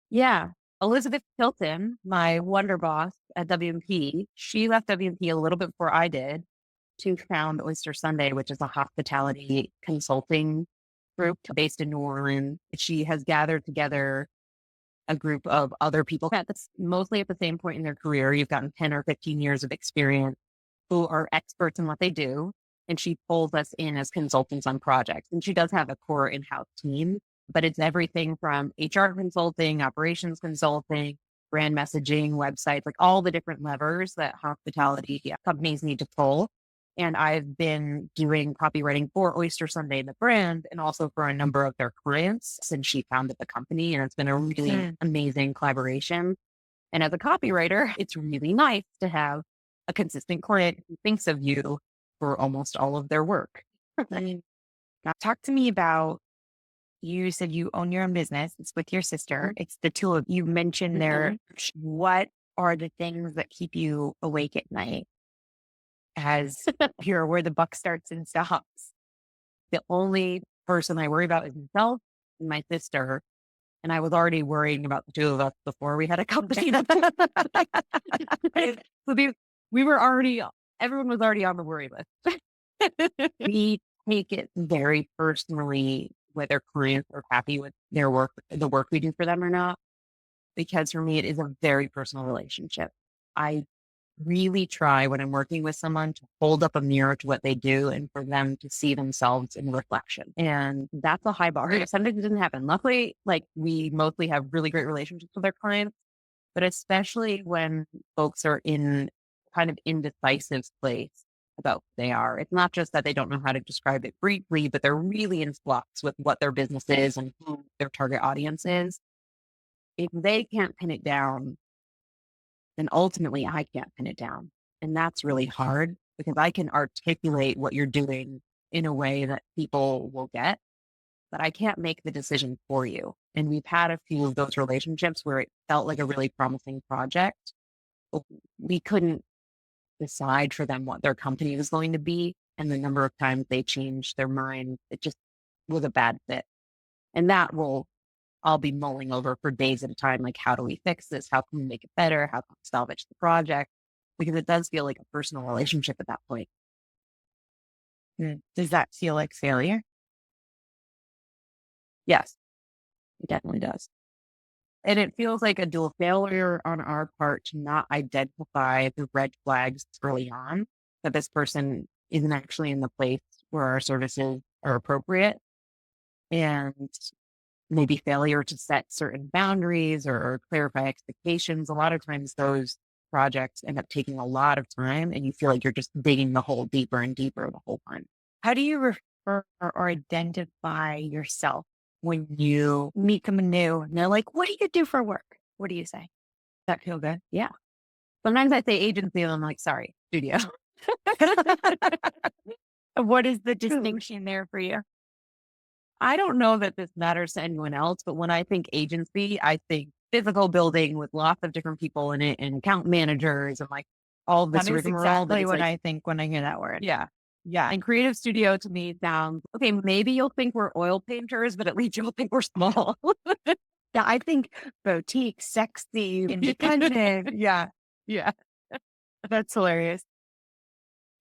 Yeah. Elizabeth Hilton, my wonder boss at WMP, she left WMP a little bit before I did to found Oyster Sunday, which is a hospitality consulting group based in New Orleans. She has gathered together a group of other people that's mostly at the same point in their career. You've gotten 10 or 15 years of experience who are experts in what they do. And she pulls us in as consultants on projects. And she does have a core in-house team, but it's everything from HR consulting, operations consulting, brand messaging, websites, like all the different levers that hospitality companies need to pull. And I've been doing copywriting for Oyster Sunday, the brand, and also for a number of their clients since she founded the company. And it's been a really amazing collaboration. And as a copywriter, it's really nice to have a consistent client who thinks of you for almost all of their work.
Now, talk to me about, you said you own your own business. It's with your sister. It's the two of you mentioned there. What are the things that keep you awake at night as you're where the buck starts and stops?
The only person I worry about is myself and my sister. And I was already worrying about the two of us before we had a company. So we were already, everyone was already on the worry list. We take it very personally whether clients are happy with their work, the work we do for them or not. Because for me, it is a very personal relationship. I really try when I'm working with someone to hold up a mirror to what they do and for them to see themselves in reflection. And that's a high bar. Sometimes it doesn't happen. Luckily, like we mostly have really great relationships with our clients, but especially when folks are in kind of indecisive place about who they are. It's not just that they don't know how to describe it briefly, but they're really in flux with what their business is and who their target audience is. If they can't pin it down, then ultimately I can't pin it down. And that's really hard because I can articulate what you're doing in a way that people will get, but I can't make the decision for you. And we've had a few of those relationships where it felt like a really promising project, but we couldn't decide for them what their company was going to be. And the number of times they changed their mind, it just was a bad fit. And that will, I'll be mulling over for days at a time. Like, how do we fix this? How can we make it better? How can we salvage the project? Because it does feel like a personal relationship at that point.
Does that feel like failure?
Yes, it definitely does. And it feels like a dual failure on our part to not identify the red flags early on that this person isn't actually in the place where our services are appropriate. And maybe failure to set certain boundaries or clarify expectations. A lot of times those projects end up taking a lot of time and you feel like you're just digging the hole deeper and deeper the whole time.
How do you refer or identify yourself when you meet someone new and they're like, what do you do for work? What do you say?
That feel good? Yeah. Sometimes I say agency and I'm like, sorry, studio.
What is the distinction there for you?
I don't know that this matters to anyone else, but when I think agency, I think physical building with lots of different people in it and account managers and like all this
That is
rigmarole. But
exactly
it's
what
like,
I think when I hear that word.
yeah. Yeah. And creative studio to me sounds okay. Maybe you'll think we're oil painters, but at least you'll think we're small.
Yeah, I think boutique, sexy, independent.
Yeah. Yeah.
That's hilarious.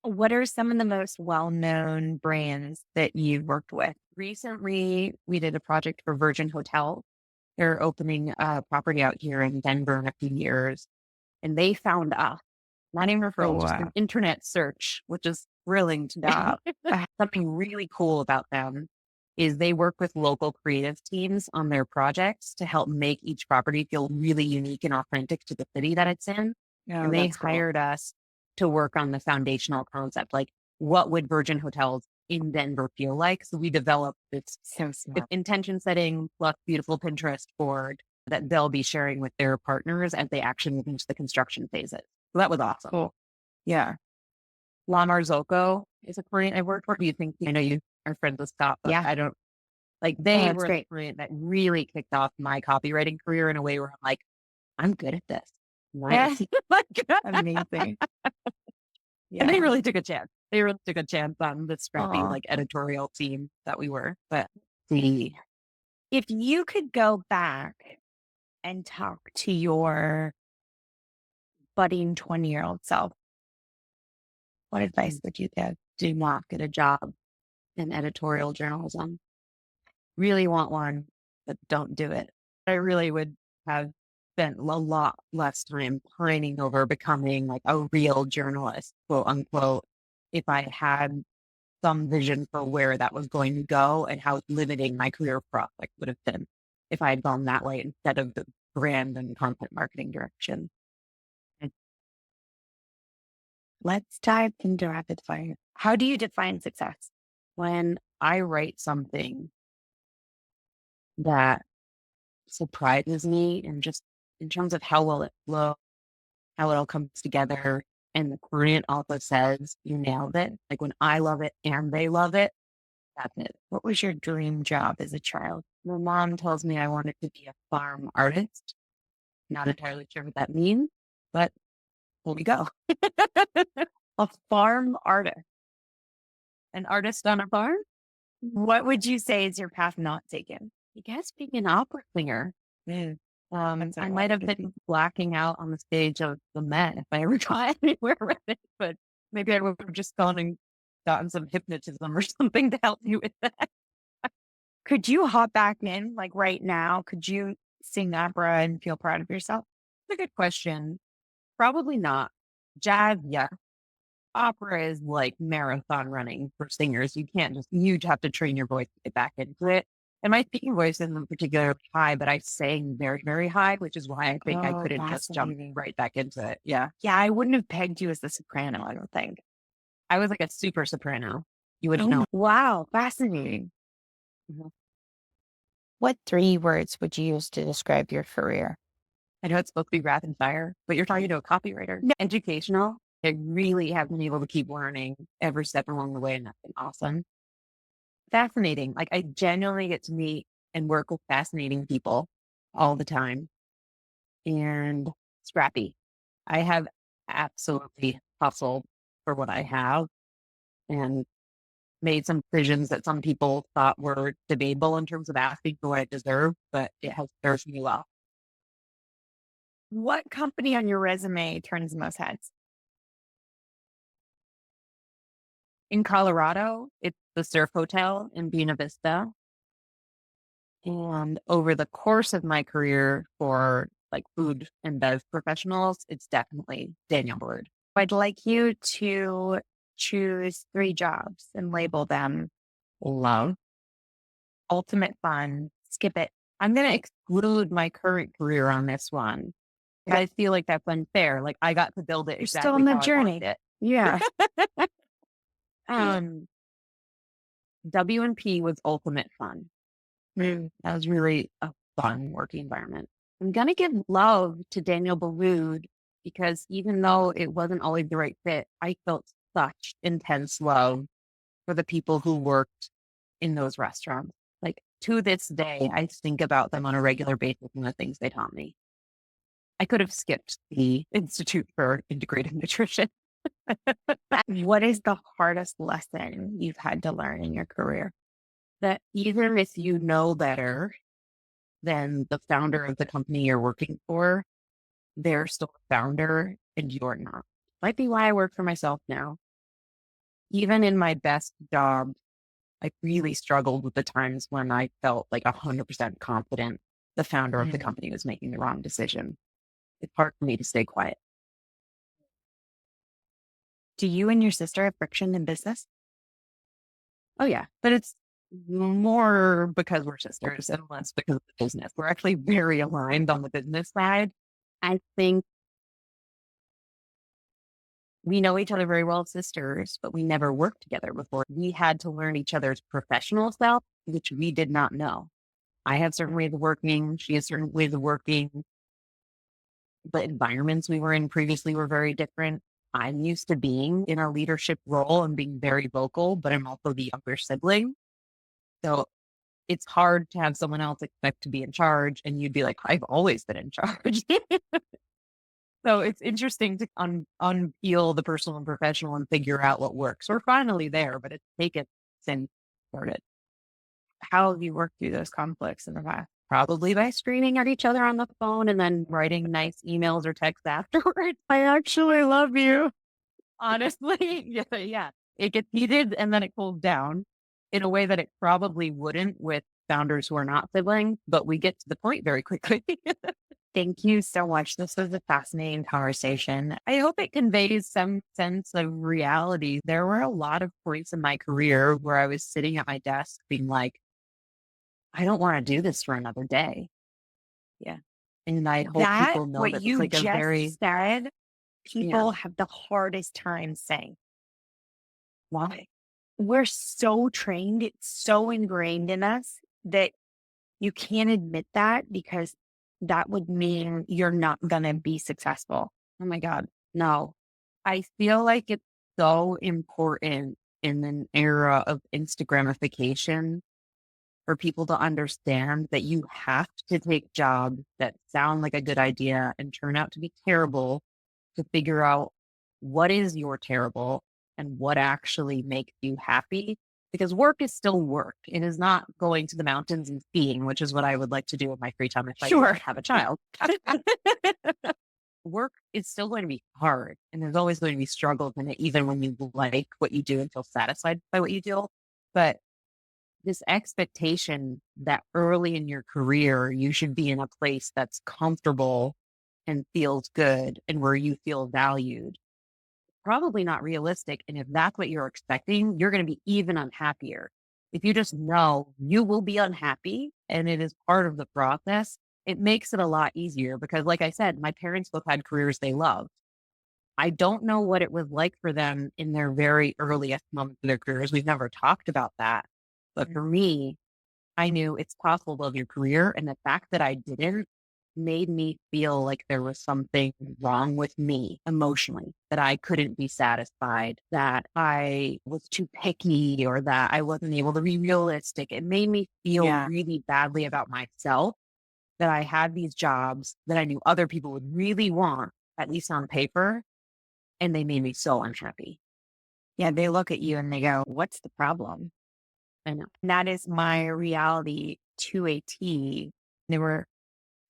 What are some of the most well-known brands that you've worked with?
Recently, we did a project for Virgin Hotel. They're opening a property out here in Denver in a few years. And they found us, not even
Oh,
referral, just an
wow.
internet search, which is thrilling to
Yeah.
me. Something really cool about them is they work with local creative teams on their projects to help make each property feel really unique and authentic to the city that it's in.
Oh,
And they
that's cool.
hired us to work on the foundational concept, like what would Virgin Hotels in Denver feel like? So we developed this
So smart.
intention setting plus beautiful Pinterest board that they'll be sharing with their partners as they actually move into the construction phases. So that was awesome.
Cool. Yeah.
La Marzocco is a client I worked for. Do you think, I know you are friends with Scott, but
Yeah.
I don't, like
Oh,
they
that's
were the
great.
client that really kicked off my copywriting career in a way where I'm like, I'm good at this.
Yeah.
Nice. Like,
Amazing.
and they
Yeah.
really took a chance. They really took a chance on the scrappy
Aw.
like editorial team that we were. But the
If you could go back and talk to your budding 20-year-old self, what advice would you give?
do not get a job in editorial journalism. Really want one, but don't do it. I really would have spent a lot less time pining over becoming like a real journalist, quote unquote, if I had some vision for where that was going to go and how limiting my career prospect would have been if I had gone that way instead of the brand and content marketing direction.
Let's dive into rapid fire. How do you define success?
When I write something that surprises me and just in terms of how well it flows, how it all comes together. And the client also says, you nailed it. Like when I love it and they love it, that's it.
What was your dream job as a child?
My mom tells me I wanted to be a farm artist. Not entirely sure what that means, but here we go.
A farm artist.
An artist on a farm?
What would you say is your path not taken?
I guess being an opera singer.
That's what
I
I
might have
wanted to
been blacking out on the stage of the Met if I ever got anywhere with it, but maybe I would have just gone and gotten some hypnotism or something to help me with that.
Could you hop back in like right now? Could you sing opera and feel proud of yourself?
That's a good question. Probably not. Jazz, yeah. Opera is like marathon running for singers. You can't just, you have to train your voice to get back into it. And my speaking voice isn't particularly high, but I sang very, very high, which is why I think I
Oh,
couldn't just jump
fascinating.
right back into it. Yeah.
Yeah, I wouldn't have pegged you as the soprano, I don't think.
I was like a super soprano. You would
Oh,
know.
wow. Fascinating.
Mhm.
What 3 words would you use to describe your career?
I know it's supposed to be rapid fire, but you're talking to a copywriter.
No.
Educational. I really have been able to keep learning every step along the way, and that's been awesome. Fascinating. Like I genuinely get to meet and work with fascinating people all the time. And scrappy. I have absolutely hustled for what I have and made some decisions that some people thought were debatable in terms of asking for what I deserve, but it has served me well.
What company on your resume turns the most heads?
In Colorado, it's the Surf Hotel in Buena Vista.
And over the course of my career for like food and bev professionals, it's definitely Daniel Boulud. I'd like you to choose 3 jobs and label them love, ultimate fun, skip it. I'm going to exclude my current career on this one. I feel like that's unfair. Like I got to build it
You're still on
exactly
the
how I wanted
journey.
it.
Yeah.
Um, W&P was ultimate fun. That was really a fun working environment. I'm going to give love to Daniel Boulud because even though it wasn't always the right fit, I felt such intense love for the people who worked in those restaurants. Like to this day, I think about them on a regular basis and the things they taught me. I could have skipped the Institute for Integrative Nutrition.
What is the hardest lesson you've had to learn in your career?
That even if you know better than the founder of the company you're working for, they're still a founder and you're not. Might be why I work for myself now. Even in my best job, I really struggled with the times when I felt like 100% confident the founder of the company was making the wrong decision. It's hard for me to stay quiet.
Do you and your sister have friction in business?
Oh, yeah. But it's more because we're sisters and less because of the business. We're actually very aligned on the business side. I think we know each other very well as sisters, but we never worked together before. We had to learn each other's professional self, which we did not know. I have certain ways of working. She has certain ways of working. The environments we were in previously were very different. I'm used to being in a leadership role and being very vocal, but I'm also the younger sibling. So it's hard to have someone else expect to be in charge and you'd be like, I've always been in charge. So it's interesting to unpeel the personal and professional and figure out what works. We're finally there, but it's taken since started.
How have you worked through those conflicts in the past?
Probably by screaming at each other on the phone and then writing nice emails or texts afterwards.
I actually love you.
Honestly, yeah. It gets heated and then it cools down in a way that it probably wouldn't with founders who are not siblings, but we get to the point very quickly.
Thank you so much. This was a fascinating conversation.
I hope it conveys some sense of reality. There were a lot of points in my career where I was sitting at my desk being like, I don't want to do this for another day. Yeah. And I hope
That,
people know
what
that it's
you
like a very,
just said,
yeah.
people have the hardest time saying.
Why?
We're so trained, it's so ingrained in us that you can't admit that because that would mean you're not going to be successful.
Oh my God. No, I feel like it's so important in an era of Instagramification for people to understand that you have to take jobs that sound like a good idea and turn out to be terrible to figure out what is your terrible and what actually makes you happy. Because work is still work. It is not going to the mountains and skiing, which is what I would like to do with my free time if I
Sure.
have a child. Work is still going to be hard and there's always going to be struggles in it, even when you like what you do and feel satisfied by what you do. But this expectation that early in your career, you should be in a place that's comfortable and feels good and where you feel valued, probably not realistic. And if that's what you're expecting, you're going to be even unhappier. If you just know you will be unhappy and it is part of the process, it makes it a lot easier because, like I said, my parents both had careers they loved. I don't know what it was like for them in their very earliest moments of their careers. We've never talked about that. But for me, I knew it's possible to love your career. And the fact that I didn't made me feel like there was something wrong with me emotionally, that I couldn't be satisfied, that I was too picky, or that I wasn't able to be realistic. It made me feel really badly about myself that I had these jobs that I knew other people would really want, at least on paper, and they made me so unhappy.
Yeah, they look at you and they go, what's the problem?
I know.
And that is my reality to a T. There were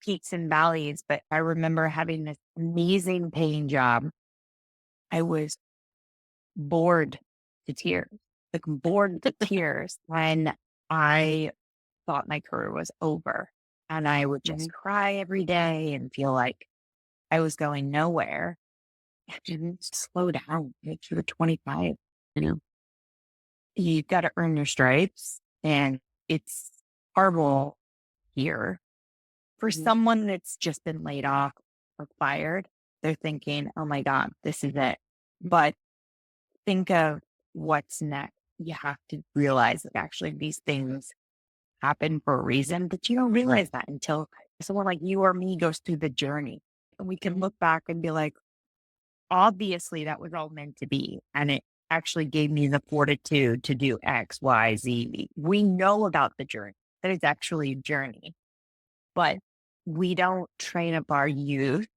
peaks and valleys, but I remember having this amazing paying job. I was bored to tears, like bored to tears when I
thought my career was over. And I would just cry every day and feel like I was going nowhere. I didn't slow down. You're 25, you know, you've got to earn your stripes. And it's horrible here. For someone that's just been laid off or fired, they're thinking, oh my God, this is it. But think of what's next. You have to realize that actually these things happen for a reason, but you don't realize that until someone like you or me goes through the journey. And we can look back and be like, obviously that was all meant to be. And it actually gave me the fortitude to do X, Y, Z. We know about the journey, that it's actually a journey, but we don't train up our youth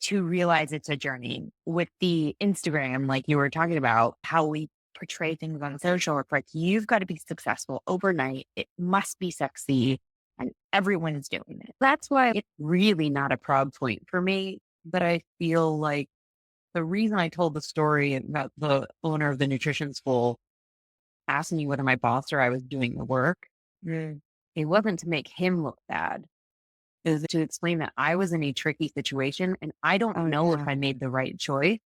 to realize it's a journey. With the Instagram, like you were talking about, how we portray things on social, it's like, you've got to be successful overnight. It must be sexy and everyone's doing it. That's why it's really not a proud point for me. But I feel like the reason I told the story about the owner of the nutrition school asking me whether my boss or I was doing the work, it wasn't to make him look bad. It was to explain that I was in a tricky situation and I don't know if I made the right choice,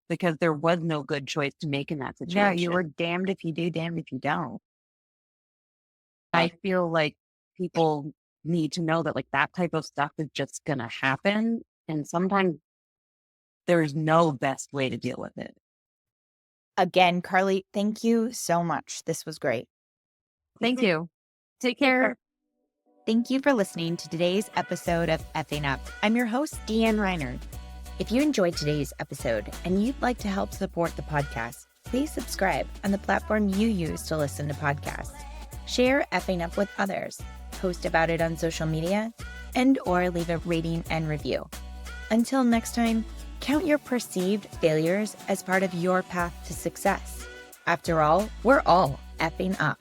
because there was no good choice to make in that situation. Yeah, you were damned if you do, damned if you don't. I feel like people need to know that like that type of stuff is just going to happen. And sometimes there's no best way to deal with it.
Again, Carly, thank you so much. This was great.
Thank you. Take care.
Thank you for listening to today's episode of Effing Up. I'm your host, Deanne Reiner. If you enjoyed today's episode and you'd like to help support the podcast, please subscribe on the platform you use to listen to podcasts. Share Effing Up with others, post about it on social media, and or leave a rating and review. Until next time, count your perceived failures as part of your path to success. After all, we're all effing up.